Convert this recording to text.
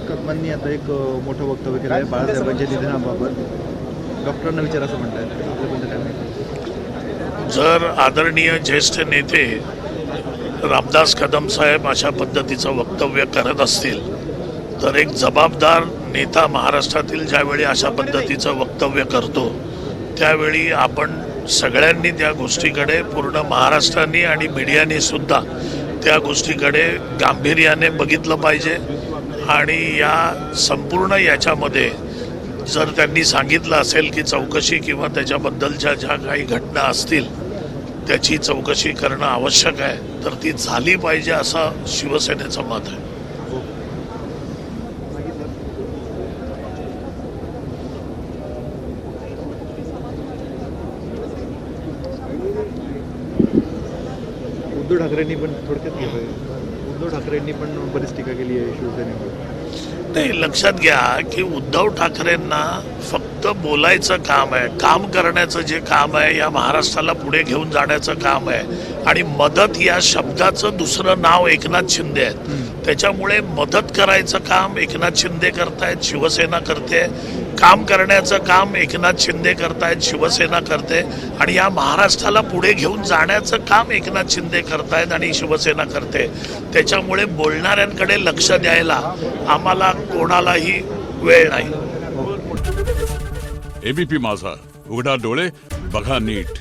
कदमांनी आता एक मोठं वक्तव्य केलं आहे बाळासाहेबांच्या निधनाबाबत. डॉक्टरांना विचार असं म्हणतात, आपल्याबद्दल काय माहिती? जर आदरणीय ज्येष्ठ नेते रामदास कदम साहेब अशा पद्धतीचं वक्तव्य करत असतील तर एक जबाबदार नेता महाराष्ट्रातील ज्यावेळी अशा पद्धतीचं वक्तव्य करतो त्यावेळी आपण सगळ्यांनी त्या गोष्टीकडे, पूर्ण महाराष्ट्राने आणि मीडियाने सुद्धा त्या गोष्टीकडे गांभीर्याने बघितलं पाहिजे. आणि या संपूर्ण याच्यामध्ये जर त्यांनी सांगितलं असेल की चौकशी किंवा त्याच्याबद्दलच्या ज्या काही घटना असतील त्याची चौकशी करणं आवश्यक आहे, तर ती झाली पाहिजे असं शिवसेनेचं मत आहे. उद्धव ठाकरेंनी पण थोडक्यात केलं. उद्धव ठाकरेंनी पण बरीच टीका केली आहे शिवसेनेवर. नाही, लक्षात घ्या की उद्धव ठाकरेंना फक्त बोलायचं काम आहे, काम करण्याचं जे काम आहे, या महाराष्ट्राला पुढे घेऊन जाण्याचं काम आहे. आणि मदत या शब्दाचं दुसरं नाव एकनाथ शिंदे आहे. त्याच्यामुळे मदत करायचं काम एकनाथ शिंदे करतायत, शिवसेना करते. काम करण्याचं काम एकनाथ शिंदे करतायत, शिवसेना करते. आणि या महाराष्ट्राला पुढे घेऊन जाण्याचं काम एकनाथ शिंदे करतायत आणि शिवसेना करते. त्याच्यामुळे बोलणाऱ्यांकडे लक्ष द्यायला आम्हाला कोणालाही वेळ नाही. एबीपी माझा, उघडा डोळे बघा नीट.